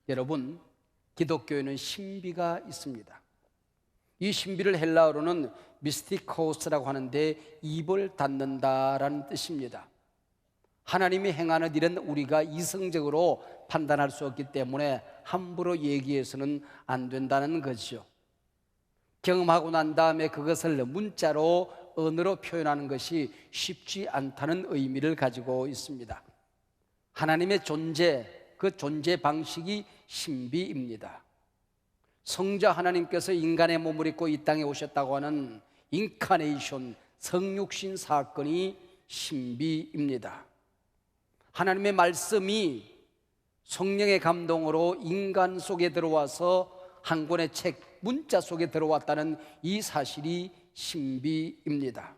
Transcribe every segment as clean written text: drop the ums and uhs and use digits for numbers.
여러분, 기독교에는 신비가 있습니다. 이 신비를 헬라어로는 미스티코스라고 하는데 입을 닫는다라는 뜻입니다. 하나님이 행하는 일은 우리가 이성적으로 판단할 수 없기 때문에 함부로 얘기해서는 안 된다는 거죠. 경험하고 난 다음에 그것을 문자로 언어로 표현하는 것이 쉽지 않다는 의미를 가지고 있습니다. 하나님의 존재, 그 존재 방식이 신비입니다. 성자 하나님께서 인간의 몸을 입고 이 땅에 오셨다고 하는 인카네이션, 성육신 사건이 신비입니다. 하나님의 말씀이 성령의 감동으로 인간 속에 들어와서 한 권의 책, 문자 속에 들어왔다는 이 사실이 신비입니다.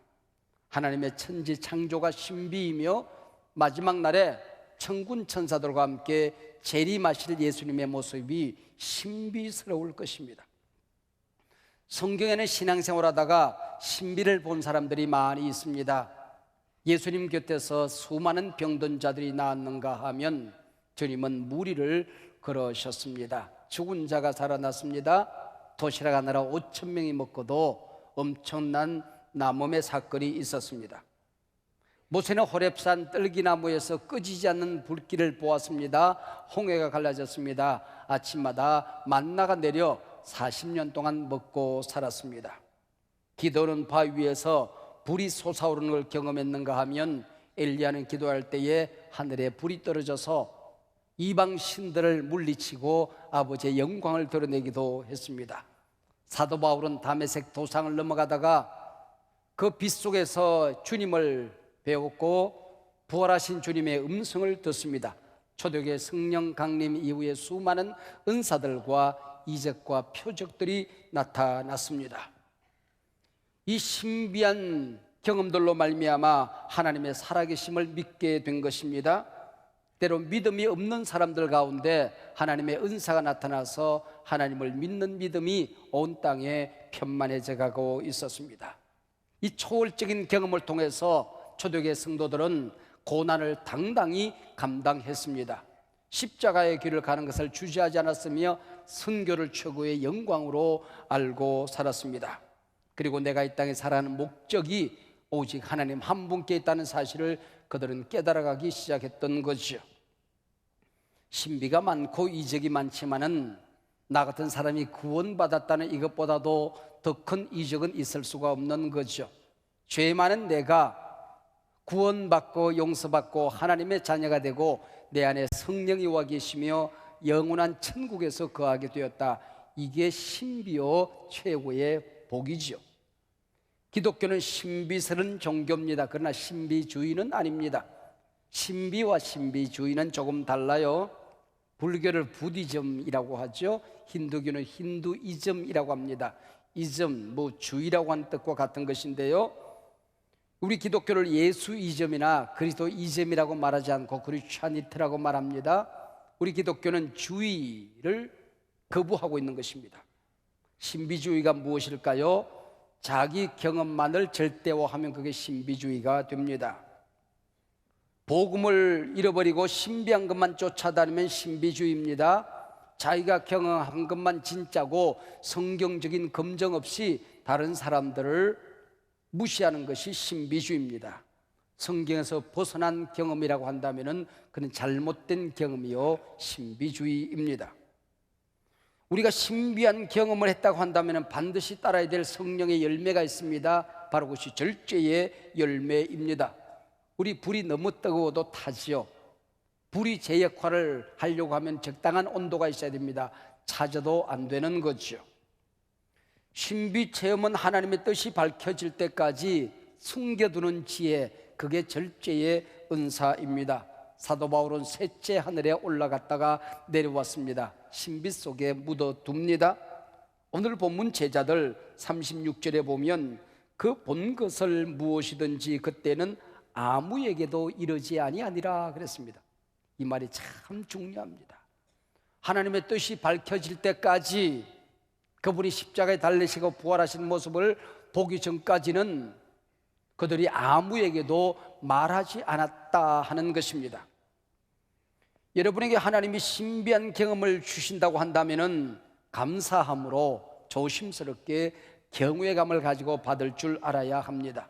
하나님의 천지 창조가 신비이며 마지막 날에 천군 천사들과 함께 재림하실 예수님의 모습이 신비스러울 것입니다. 성경에는 신앙생활하다가 신비를 본 사람들이 많이 있습니다. 예수님 곁에서 수많은 병든 자들이 나았는가 하면 주님은 무리를 걸으셨습니다. 죽은 자가 살아났습니다. 도시락 하나로 5천 명이 먹고도 엄청난 남음의 사건이 있었습니다. 모세는 호렙산 떨기나무에서 꺼지지 않는 불길을 보았습니다. 홍해가 갈라졌습니다. 아침마다 만나가 내려 40년 동안 먹고 살았습니다. 기도는 바위 위에서 불이 솟아오르는 걸 경험했는가 하면 엘리야는 기도할 때에 하늘에 불이 떨어져서 이방 신들을 물리치고 아버지의 영광을 드러내기도 했습니다. 사도 바울은 다메섹 도상을 넘어가다가 그 빛 속에서 주님을 배웠고 부활하신 주님의 음성을 듣습니다. 초대교회 성령 강림 이후에 수많은 은사들과 이적과 표적들이 나타났습니다. 이 신비한 경험들로 말미암아 하나님의 살아계심을 믿게 된 것입니다. 때로 믿음이 없는 사람들 가운데 하나님의 은사가 나타나서 하나님을 믿는 믿음이 온 땅에 편만해져 가고 있었습니다. 이 초월적인 경험을 통해서 초대교회 성도들은 고난을 당당히 감당했습니다. 십자가의 길을 가는 것을 주저하지 않았으며 선교를 최고의 영광으로 알고 살았습니다. 그리고 내가 이 땅에 살아가는 목적이 오직 하나님 한 분께 있다는 사실을 그들은 깨달아가기 시작했던 거죠. 신비가 많고 이적이 많지만은 나 같은 사람이 구원받았다는 이것보다도 더 큰 이적은 있을 수가 없는 거죠. 죄 많은 내가 구원받고 용서받고 하나님의 자녀가 되고 내 안에 성령이 와 계시며 영원한 천국에서 거하게 되었다. 이게 신비요 최고의 복이죠. 기독교는 신비스러운 종교입니다. 그러나 신비주의는 아닙니다. 신비와 신비주의는 조금 달라요. 불교를 부디즘이라고 하죠. 힌두교는 힌두이즘이라고 합니다. 이즘, 주의라고 하는 뜻과 같은 것인데요, 우리 기독교를 예수이즘이나 그리스도이즘이라고 말하지 않고 크리스찬이트라고 말합니다. 우리 기독교는 주의를 거부하고 있는 것입니다. 신비주의가 무엇일까요? 자기 경험만을 절대화하면 그게 신비주의가 됩니다. 복음을 잃어버리고 신비한 것만 쫓아다니면 신비주의입니다. 자기가 경험한 것만 진짜고 성경적인 검증 없이 다른 사람들을 무시하는 것이 신비주의입니다. 성경에서 벗어난 경험이라고 한다면 그는 잘못된 경험이요 신비주의입니다. 우리가 신비한 경험을 했다고 한다면 반드시 따라야 될 성령의 열매가 있습니다. 바로 그것이 절제의 열매입니다. 우리 불이 너무 뜨거워도 타지요. 불이 제 역할을 하려고 하면 적당한 온도가 있어야 됩니다. 찾아도 안 되는 거죠. 신비 체험은 하나님의 뜻이 밝혀질 때까지 숨겨두는 지혜, 그게 절제의 은사입니다. 사도 바울은 셋째 하늘에 올라갔다가 내려왔습니다. 신비 속에 묻어둡니다. 오늘 본문 제자들 36절에 보면 그 본 것을 무엇이든지 그때는 아무에게도 이르지 아니하니라 그랬습니다. 이 말이 참 중요합니다. 하나님의 뜻이 밝혀질 때까지 그분이 십자가에 달리시고 부활하신 모습을 보기 전까지는 그들이 아무에게도 말하지 않았다 하는 것입니다. 여러분에게 하나님이 신비한 경험을 주신다고 한다면은 감사함으로 조심스럽게 경외감을 가지고 받을 줄 알아야 합니다.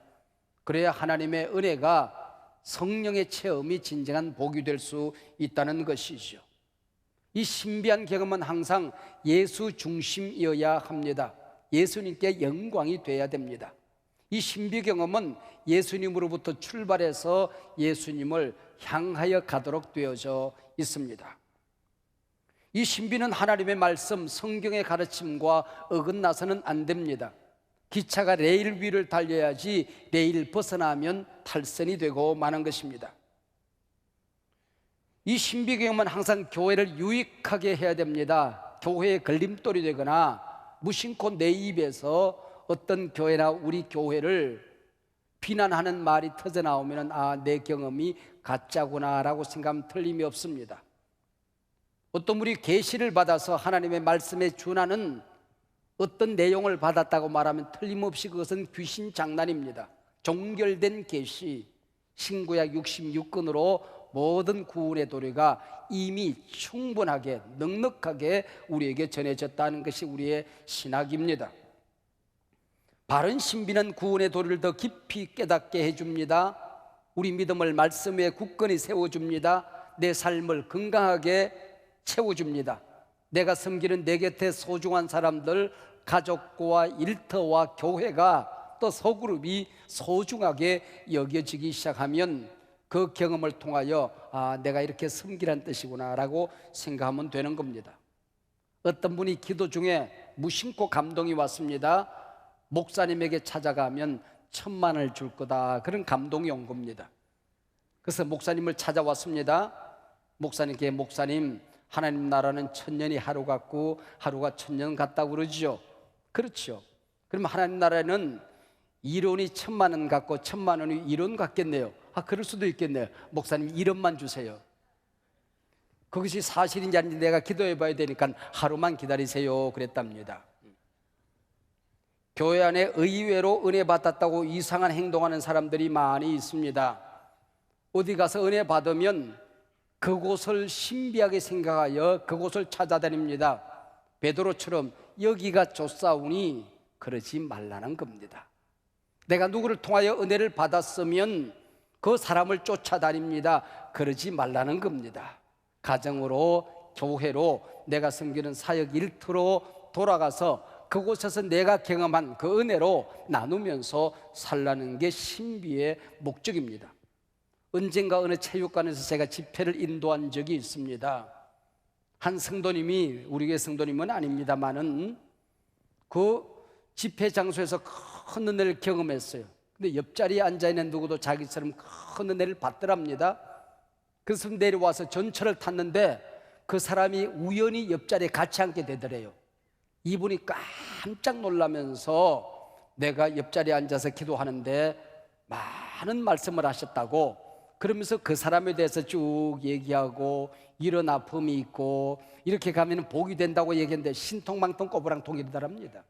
그래야 하나님의 은혜가 성령의 체험이 진정한 복이 될 수 있다는 것이죠. 이 신비한 경험은 항상 예수 중심이어야 합니다. 예수님께 영광이 돼야 됩니다. 이 신비 경험은 예수님으로부터 출발해서 예수님을 향하여 가도록 되어져 있습니다. 이 신비는 하나님의 말씀, 성경의 가르침과 어긋나서는 안 됩니다. 기차가 레일 위를 달려야지 레일 벗어나면 탈선이 되고 마는 것입니다. 이 신비 경험은 항상 교회를 유익하게 해야 됩니다. 교회의 걸림돌이 되거나 무심코 내 입에서 어떤 교회나 우리 교회를 비난하는 말이 터져나오면 내 경험이 가짜구나 라고 생각하면 틀림이 없습니다. 어떤 분이 계시를 받아서 하나님의 말씀에 준하는 어떤 내용을 받았다고 말하면 틀림없이 그것은 귀신 장난입니다. 종결된 계시, 신구약 66권으로 모든 구원의 도리가 이미 충분하게 넉넉하게 우리에게 전해졌다는 것이 우리의 신학입니다. 바른 신비는 구원의 도리를 더 깊이 깨닫게 해줍니다. 우리 믿음을 말씀 위에 굳건히 세워줍니다. 내 삶을 건강하게 채워줍니다. 내가 섬기는 내 곁에 소중한 사람들, 가족과 일터와 교회가 또 소그룹이 소중하게 여겨지기 시작하면 그 경험을 통하여 내가 이렇게 섬기란 뜻이구나 라고 생각하면 되는 겁니다. 어떤 분이 기도 중에 무심코 감동이 왔습니다. 목사님에게 찾아가면 1,000만을 줄 거다, 그런 감동이 온 겁니다. 그래서 목사님을 찾아왔습니다. 목사님께 목사님, 하나님 나라는 1000년이 하루 같고 하루가 1000년 같다고 그러죠. 그렇죠. 그럼 하나님 나라는 1원이 1000만 같고 1000만 원이 1원 같겠네요. 그럴 수도 있겠네요. 목사님 1원만 주세요. 그것이 사실인지 아닌지 내가 기도해 봐야 되니까 하루만 기다리세요 그랬답니다. 교회 안에 의외로 은혜 받았다고 이상한 행동하는 사람들이 많이 있습니다. 어디 가서 은혜 받으면 그곳을 신비하게 생각하여 그곳을 찾아다닙니다. 베드로처럼 여기가 좋사오니 그러지 말라는 겁니다. 내가 누구를 통하여 은혜를 받았으면 그 사람을 쫓아다닙니다. 그러지 말라는 겁니다. 가정으로, 교회로, 내가 섬기는 사역 일터로 돌아가서 그곳에서 내가 경험한 그 은혜로 나누면서 살라는 게 신비의 목적입니다. 언젠가 어느 체육관에서 제가 집회를 인도한 적이 있습니다. 한 성도님이, 우리 교회 성도님은 아닙니다만은 그 집회 장소에서 큰 은혜를 경험했어요. 근데 옆자리에 앉아있는 누구도 자기처럼 큰 은혜를 받더랍니다. 그래서 내려와서 전철을 탔는데 그 사람이 우연히 옆자리에 같이 앉게 되더래요. 이분이 깜짝 놀라면서 내가 옆자리에 앉아서 기도하는데 많은 말씀을 하셨다고, 그러면서 그 사람에 대해서 쭉 얘기하고 이런 아픔이 있고 이렇게 가면 복이 된다고 얘기했는데 신통망통 꼬부랑통이더랍니다.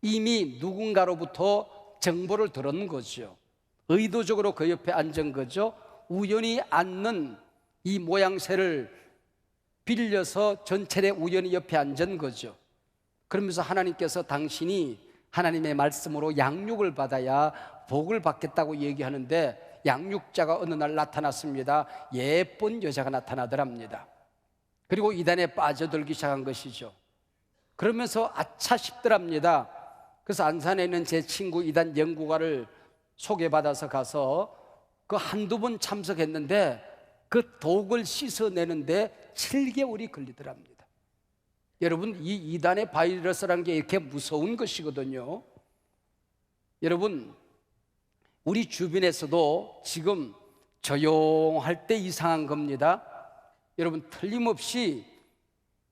이미 누군가로부터 정보를 들은 거죠. 의도적으로 그 옆에 앉은 거죠. 우연히 앉는 이 모양새를 빌려서 전철에 우연히 옆에 앉은 거죠. 그러면서 하나님께서 당신이 하나님의 말씀으로 양육을 받아야 복을 받겠다고 얘기하는데 양육자가 어느 날 나타났습니다. 예쁜 여자가 나타나더랍니다. 그리고 이단에 빠져들기 시작한 것이죠. 그러면서 아차 싶더랍니다. 그래서 안산에 있는 제 친구 이단 연구가를 소개받아서 가서 그 한두 번 참석했는데 그 독을 씻어내는데 7개월이 걸리더랍니다. 여러분, 이 이단의 바이러스라는 게 이렇게 무서운 것이거든요. 여러분, 우리 주변에서도 지금 조용할 때 이상한 겁니다. 여러분, 틀림없이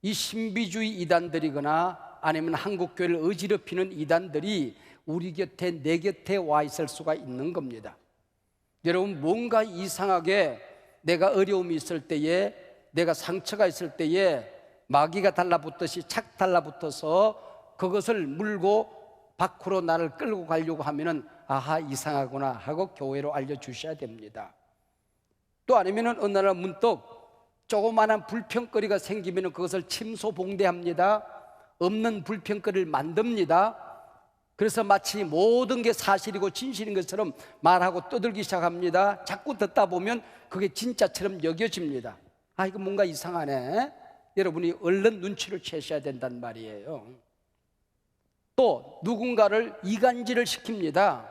이 신비주의 이단들이거나 아니면 한국교회를 어지럽히는 이단들이 우리 곁에, 내 곁에 와 있을 수가 있는 겁니다. 여러분, 뭔가 이상하게 내가 어려움이 있을 때에, 내가 상처가 있을 때에 마귀가 달라붙듯이 착 달라붙어서 그것을 물고 밖으로 나를 끌고 가려고 하면은 아하, 이상하구나 하고 교회로 알려주셔야 됩니다. 또 아니면은 어느 날 문득 조그마한 불평거리가 생기면 그것을 침소봉대합니다. 없는 불평거리를 만듭니다. 그래서 마치 모든 게 사실이고 진실인 것처럼 말하고 떠들기 시작합니다. 자꾸 듣다 보면 그게 진짜처럼 여겨집니다. 아, 이거 뭔가 이상하네. 여러분이 얼른 눈치를 채셔야 된단 말이에요. 또 누군가를 이간질을 시킵니다.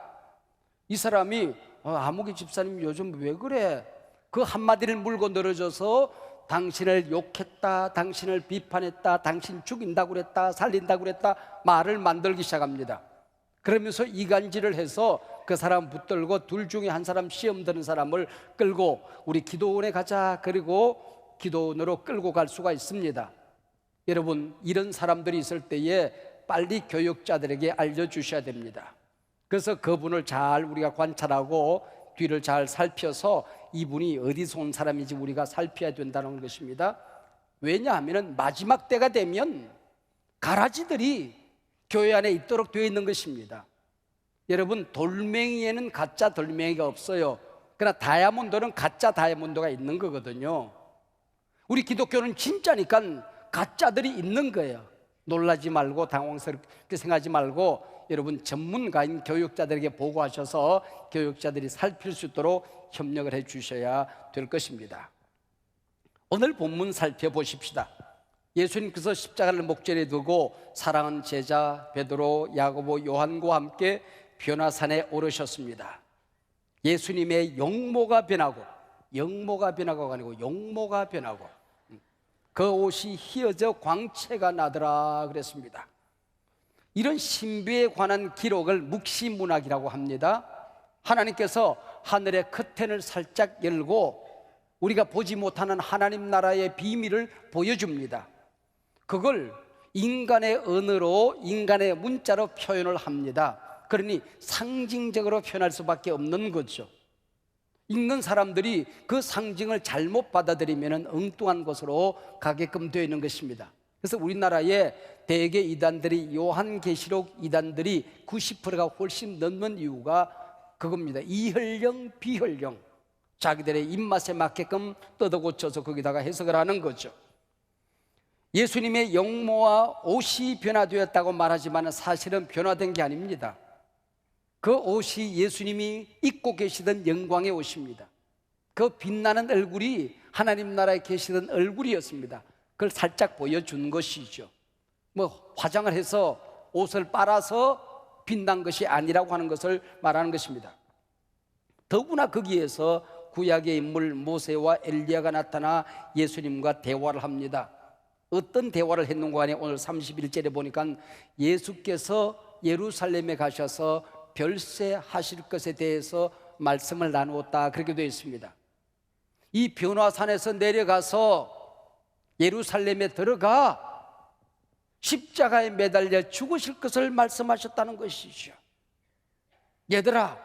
이 사람이 아무개 집사님 요즘 왜 그래? 그 한마디를 물고 늘어져서 당신을 욕했다, 당신을 비판했다, 당신 죽인다고 그랬다, 살린다고 그랬다 말을 만들기 시작합니다. 그러면서 이간질을 해서 그 사람 붙들고 둘 중에 한 사람 시험 드는 사람을 끌고 우리 기도원에 가자, 그리고 기도원으로 끌고 갈 수가 있습니다. 여러분, 이런 사람들이 있을 때에 빨리 교육자들에게 알려주셔야 됩니다. 그래서 그분을 잘 우리가 관찰하고 뒤를 잘 살펴서 이분이 어디서 온 사람인지 우리가 살펴야 된다는 것입니다. 왜냐하면 마지막 때가 되면 가라지들이 교회 안에 있도록 되어 있는 것입니다. 여러분, 돌멩이에는 가짜 돌멩이가 없어요. 그러나 다이아몬드는 가짜 다이아몬드가 있는 거거든요. 우리 기독교는 진짜니까 가짜들이 있는 거예요. 놀라지 말고 당황스럽게 생각하지 말고 여러분 전문가인 교육자들에게 보고하셔서 교육자들이 살필 수 있도록 협력을 해 주셔야 될 것입니다. 오늘 본문 살펴보십시다. 예수님께서 십자가를 목전에 두고 사랑하는 제자 베드로, 야고보, 요한과 함께 변화산에 오르셨습니다. 예수님의 용모가 변하고, 영모가 변하고가 아니고 용모가 변하고 그 옷이 휘어져 광채가 나더라 그랬습니다. 이런 신비에 관한 기록을 묵시문학이라고 합니다. 하나님께서 하늘의 커튼을 살짝 열고 우리가 보지 못하는 하나님 나라의 비밀을 보여줍니다. 그걸 인간의 언어로, 인간의 문자로 표현을 합니다. 그러니 상징적으로 표현할 수밖에 없는 거죠. 읽는 사람들이 그 상징을 잘못 받아들이면 엉뚱한 것으로 가게끔 되어 있는 것입니다. 그래서 우리나라의 대개 이단들이, 요한계시록 이단들이 90%가 훨씬 넘는 이유가 그겁니다. 이혈령, 비혈령, 자기들의 입맛에 맞게끔 뜯어고쳐서 거기다가 해석을 하는 거죠. 예수님의 영모와 옷이 변화되었다고 말하지만 사실은 변화된 게 아닙니다. 그 옷이 예수님이 입고 계시던 영광의 옷입니다. 그 빛나는 얼굴이 하나님 나라에 계시던 얼굴이었습니다. 그걸 살짝 보여준 것이죠. 뭐 화장을 해서 옷을 빨아서 빛난 것이 아니라고 하는 것을 말하는 것입니다. 더구나 거기에서 구약의 인물 모세와 엘리야가 나타나 예수님과 대화를 합니다. 어떤 대화를 했는가 하니 오늘 31절에 보니까 예수께서 예루살렘에 가셔서 별세하실 것에 대해서 말씀을 나누었다, 그렇게 되어 있습니다. 이 변화산에서 내려가서 예루살렘에 들어가 십자가에 매달려 죽으실 것을 말씀하셨다는 것이죠. 얘들아,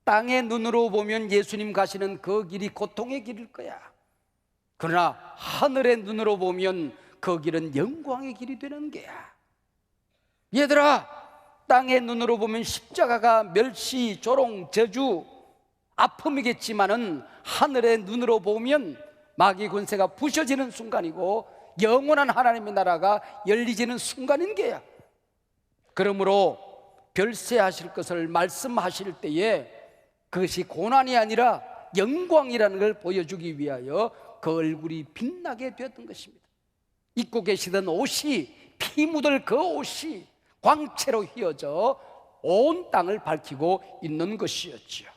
땅의 눈으로 보면 예수님 가시는 그 길이 고통의 길일 거야. 그러나 하늘의 눈으로 보면 그 길은 영광의 길이 되는 거야. 얘들아, 땅의 눈으로 보면 십자가가 멸시, 조롱, 저주, 아픔이겠지만은 하늘의 눈으로 보면 마귀 군세가 부셔지는 순간이고 영원한 하나님의 나라가 열리지는 순간인 게야. 그러므로 별세하실 것을 말씀하실 때에 그것이 고난이 아니라 영광이라는 걸 보여주기 위하여 그 얼굴이 빛나게 되었던 것입니다. 입고 계시던 옷이, 피 묻을 그 옷이 광채로 휘어져 온 땅을 밝히고 있는 것이었지요.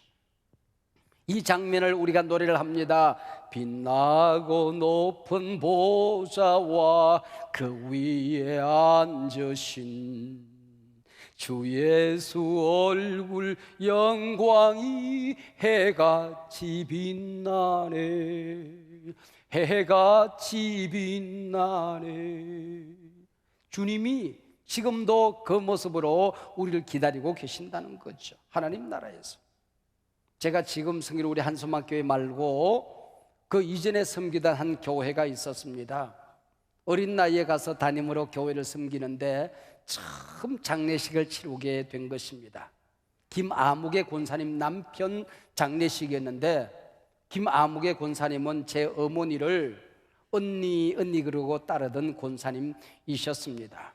이 장면을 우리가 노래를 합니다. 빛나고 높은 보좌와 그 위에 앉으신 주 예수 얼굴 영광이 해같이 빛나네, 해같이 빛나네. 주님이 지금도 그 모습으로 우리를 기다리고 계신다는 거죠. 하나님 나라에서. 제가 지금 섬기는 우리 한소망교회 말고 그 이전에 섬기던 한 교회가 있었습니다. 어린 나이에 가서 담임으로 교회를 섬기는데 처음 장례식을 치르게 된 것입니다. 김아무개 권사님 남편 장례식이었는데 김아무개 권사님은 제 어머니를 언니 그러고 따르던 권사님이셨습니다.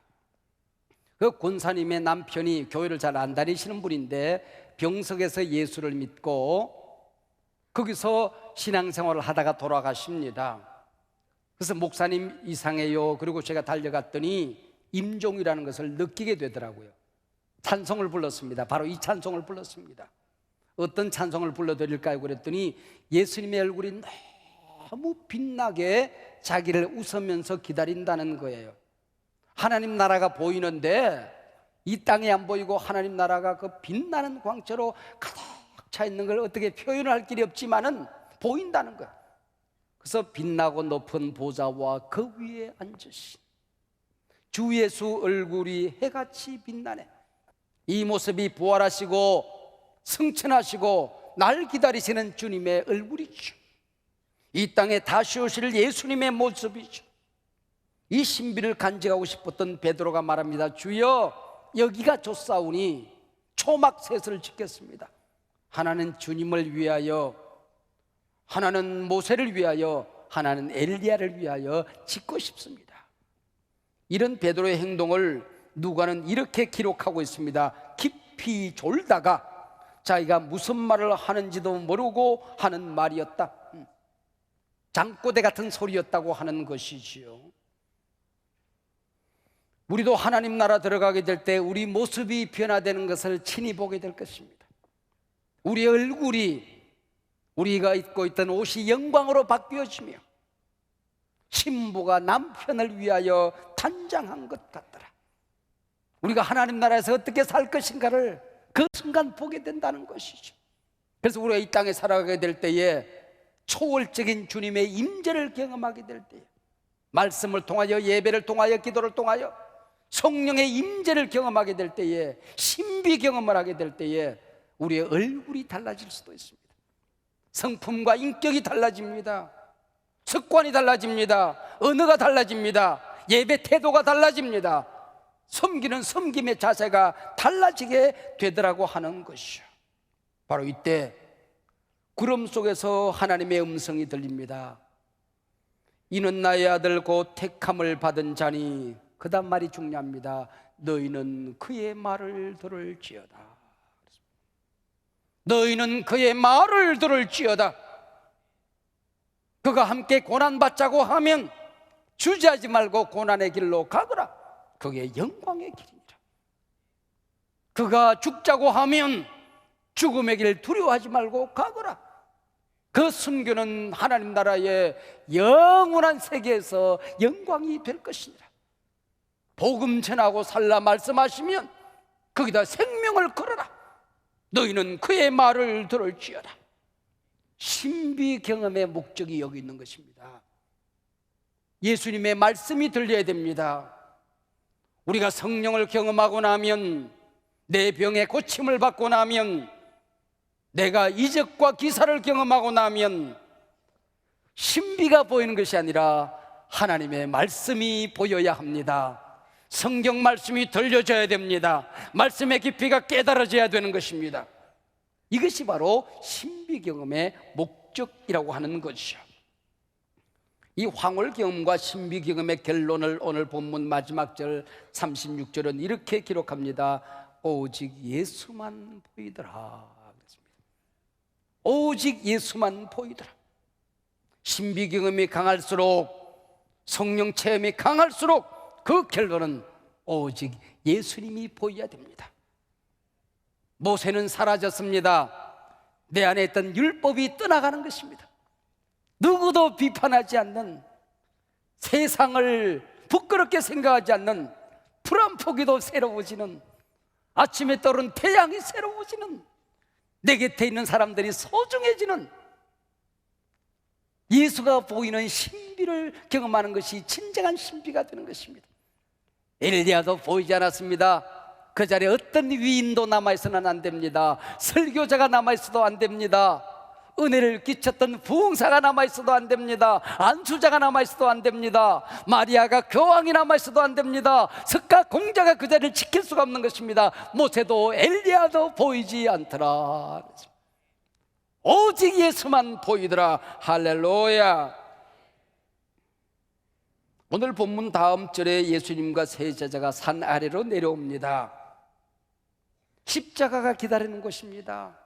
그 권사님의 남편이 교회를 잘 안 다니시는 분인데 병석에서 예수를 믿고 거기서 신앙생활을 하다가 돌아가십니다. 그래서 목사님 이상해요. 그리고 제가 달려갔더니 임종이라는 것을 느끼게 되더라고요. 찬송을 불렀습니다. 바로 이 찬송을 불렀습니다. 어떤 찬송을 불러드릴까요? 그랬더니 예수님의 얼굴이 너무 빛나게 자기를 웃으면서 기다린다는 거예요. 하나님 나라가 보이는데 이 땅에 안 보이고 하나님 나라가 그 빛나는 광채로 가득 차 있는 걸 어떻게 표현할 길이 없지만은 보인다는 거예요. 그래서 빛나고 높은 보좌와 그 위에 앉으신 주 예수 얼굴이 해같이 빛나네. 이 모습이 부활하시고 승천하시고 날 기다리시는 주님의 얼굴이죠. 이 땅에 다시 오실 예수님의 모습이죠. 이 신비를 간직하고 싶었던 베드로가 말합니다. 주여, 여기가 좋사오니 초막셋을 짓겠습니다. 하나는 주님을 위하여, 하나는 모세를 위하여, 하나는 엘리야를 위하여 짓고 싶습니다. 이런 베드로의 행동을 누가는 이렇게 기록하고 있습니다. 깊이 졸다가 자기가 무슨 말을 하는지도 모르고 하는 말이었다. 장꼬대 같은 소리였다고 하는 것이지요. 우리도 하나님 나라 들어가게 될 때 우리 모습이 변화되는 것을 친히 보게 될 것입니다. 우리의 얼굴이, 우리가 입고 있던 옷이 영광으로 바뀌어지며 신부가 남편을 위하여 단장한 것 같더라. 우리가 하나님 나라에서 어떻게 살 것인가를 그 순간 보게 된다는 것이죠. 그래서 우리가 이 땅에 살아가게 될 때에 초월적인 주님의 임재를 경험하게 될 때에, 말씀을 통하여, 예배를 통하여, 기도를 통하여 성령의 임재를 경험하게 될 때에, 신비 경험을 하게 될 때에 우리의 얼굴이 달라질 수도 있습니다. 성품과 인격이 달라집니다. 습관이 달라집니다. 언어가 달라집니다. 예배 태도가 달라집니다. 섬기는 섬김의 자세가 달라지게 되더라고 하는 것이죠. 바로 이때 구름 속에서 하나님의 음성이 들립니다. 이는 나의 아들 곧 택함을 받은 자니, 그 다음 말이 중요합니다. 너희는 그의 말을 들을지어다. 너희는 그의 말을 들을지어다. 그가 함께 고난받자고 하면 주저하지 말고 고난의 길로 가거라. 그게 영광의 길이니라. 그가 죽자고 하면 죽음의 길 두려워하지 말고 가거라. 그 순교는 하나님 나라의 영원한 세계에서 영광이 될 것이니라. 복음 전하고 살라 말씀하시면 거기다 생명을 걸어라. 너희는 그의 말을 들을지어다. 신비 경험의 목적이 여기 있는 것입니다. 예수님의 말씀이 들려야 됩니다. 우리가 성령을 경험하고 나면, 내 병의 고침을 받고 나면, 내가 이적과 기사를 경험하고 나면 신비가 보이는 것이 아니라 하나님의 말씀이 보여야 합니다. 성경 말씀이 들려져야 됩니다. 말씀의 깊이가 깨달아져야 되는 것입니다. 이것이 바로 신비 경험의 목적이라고 하는 것이죠. 이 황홀 경험과 신비 경험의 결론을 오늘 본문 마지막 절 36절은 이렇게 기록합니다. 오직 예수만 보이더라. 오직 예수만 보이더라. 신비 경험이 강할수록, 성령 체험이 강할수록 그 결론은 오직 예수님이 보여야 됩니다. 모세는 사라졌습니다. 내 안에 있던 율법이 떠나가는 것입니다. 누구도 비판하지 않는, 세상을 부끄럽게 생각하지 않는, 풀 한 포기도 새로워지는, 아침에 떠오른 태양이 새로워지는, 내 곁에 있는 사람들이 소중해지는 예수가 보이는 신비를 경험하는 것이 진정한 신비가 되는 것입니다. 엘리야도 보이지 않았습니다. 그 자리에 어떤 위인도 남아있어는 안 됩니다. 설교자가 남아있어도 안 됩니다. 은혜를 끼쳤던 부흥사가 남아있어도 안 됩니다. 안수자가 남아있어도 안 됩니다. 마리아가 교황이 남아있어도 안 됩니다. 석가 공자가 그 자리를 지킬 수가 없는 것입니다. 모세도 엘리야도 보이지 않더라. 오직 예수만 보이더라. 할렐루야. 오늘 본문 다음 절에 예수님과 세 제자가 산 아래로 내려옵니다. 십자가가 기다리는 곳입니다.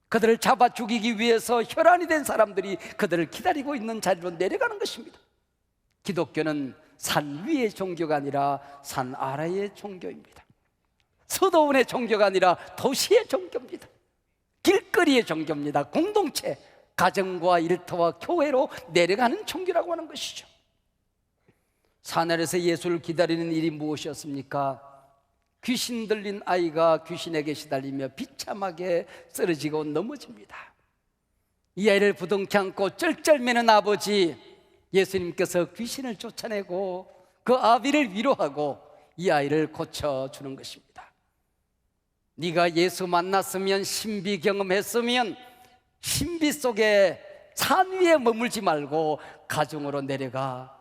그들을 잡아 죽이기 위해서 혈안이 된 사람들이 그들을 기다리고 있는 자리로 내려가는 것입니다. 기독교는 산 위의 종교가 아니라 산 아래의 종교입니다. 서도원의 종교가 아니라 도시의 종교입니다. 길거리의 종교입니다. 공동체, 가정과 일터와 교회로 내려가는 종교라고 하는 것이죠. 산 아래에서 예수를 기다리는 일이 무엇이었습니까? 귀신 들린 아이가 귀신에게 시달리며 비참하게 쓰러지고 넘어집니다. 이 아이를 부둥켜 안고 쩔쩔매는 아버지, 예수님께서 귀신을 쫓아내고 그 아비를 위로하고 이 아이를 고쳐주는 것입니다. 네가 예수 만났으면, 신비 경험했으면 신비 속에 산 위에 머물지 말고 가정으로 내려가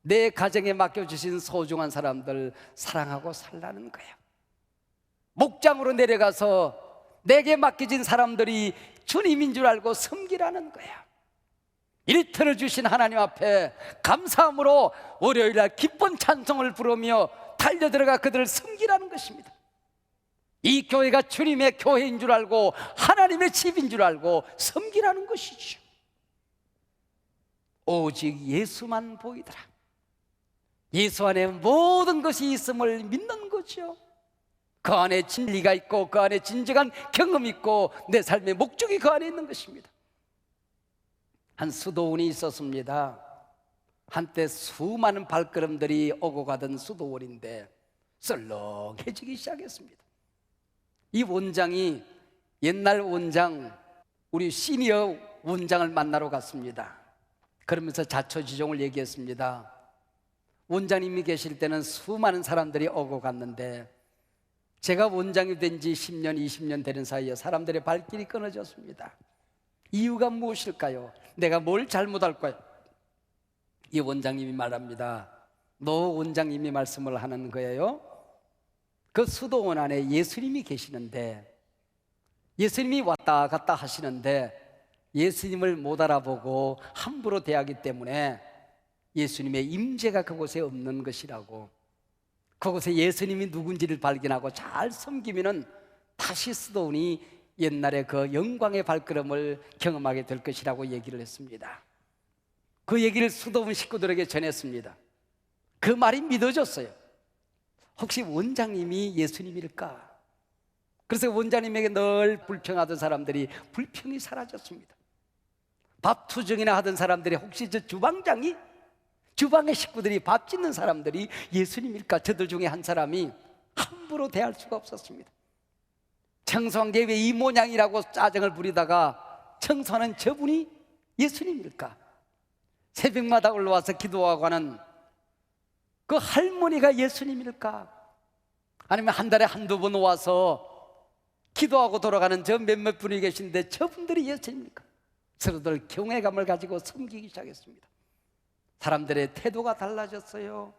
내 가정에 맡겨주신 소중한 사람들 사랑하고 살라는 거야. 목장으로 내려가서 내게 맡겨진 사람들이 주님인 줄 알고 섬기라는 거야. 일터를 주신 하나님 앞에 감사함으로 월요일날 기쁜 찬송을 부르며 달려들어가 그들을 섬기라는 것입니다. 이 교회가 주님의 교회인 줄 알고 하나님의 집인 줄 알고 섬기라는 것이죠. 오직 예수만 보이더라. 예수 안에 모든 것이 있음을 믿는 거죠. 그 안에 진리가 있고 그 안에 진정한 경험이 있고 내 삶의 목적이 그 안에 있는 것입니다. 한 수도원이 있었습니다. 한때 수많은 발걸음들이 오고 가던 수도원인데 썰렁해지기 시작했습니다. 이 원장이 옛날 원장, 우리 시니어 원장을 만나러 갔습니다. 그러면서 자초지종을 얘기했습니다. 원장님이 계실 때는 수많은 사람들이 오고 갔는데 제가 원장이 된 지 10년, 20년 되는 사이에 사람들의 발길이 끊어졌습니다. 이유가 무엇일까요? 내가 뭘 잘못할까요? 이 원장님이 말합니다. 노 원장님이 말씀을 하는 거예요. 그 수도원 안에 예수님이 계시는데, 예수님이 왔다 갔다 하시는데 예수님을 못 알아보고 함부로 대하기 때문에 예수님의 임재가 그곳에 없는 것이라고, 그곳에 예수님이 누군지를 발견하고 잘 섬기면은 다시 수도원이 옛날에 그 영광의 발걸음을 경험하게 될 것이라고 얘기를 했습니다. 그 얘기를 수도원 식구들에게 전했습니다. 그 말이 믿어졌어요. 혹시 원장님이 예수님일까? 그래서 원장님에게 늘 불평하던 사람들이 불평이 사라졌습니다. 밥 투정이나 하던 사람들이 혹시 저 주방장이, 주방의 식구들이 밥 짓는 사람들이 예수님일까? 저들 중에 한 사람이 함부로 대할 수가 없었습니다. 청소한 게 왜 이 모양이라고 짜증을 부리다가 청소하는 저분이 예수님일까? 새벽마다 올라와서 기도하고 하는 그 할머니가 예수님일까? 아니면 한 달에 한두 번 와서 기도하고 돌아가는 저 몇몇 분이 계신데 저분들이 예수님일까? 서로들 경외감을 가지고 섬기기 시작했습니다. 사람들의 태도가 달라졌어요.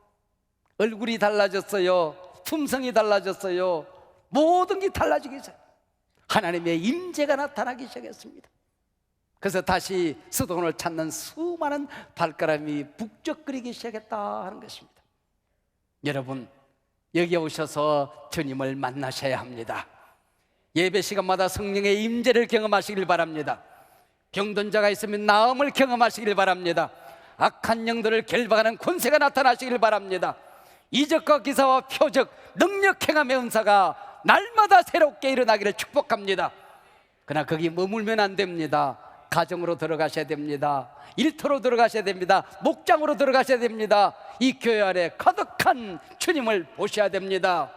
얼굴이 달라졌어요. 품성이 달라졌어요. 모든 게 달라지기 시작했어요. 하나님의 임재가 나타나기 시작했습니다. 그래서 다시 수도원을 찾는 수많은 발걸음이 북적거리기 시작했다 하는 것입니다. 여러분, 여기 오셔서 주님을 만나셔야 합니다. 예배 시간마다 성령의 임재를 경험하시길 바랍니다. 병든 자가 있으면 나음을 경험하시길 바랍니다. 악한 영들을 결박하는 권세가 나타나시길 바랍니다. 이적과 기사와 표적, 능력 행함의 은사가 날마다 새롭게 일어나기를 축복합니다. 그러나 거기 머물면 안 됩니다. 가정으로 들어가셔야 됩니다. 일터로 들어가셔야 됩니다. 목장으로 들어가셔야 됩니다. 이 교회 안에 가득한 주님을 보셔야 됩니다.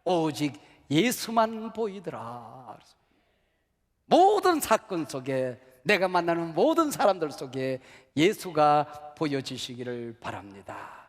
오직 예수만 보이더라. 모든 사건 속에, 내가 만나는 모든 사람들 속에 예수가 보여지시기를 바랍니다.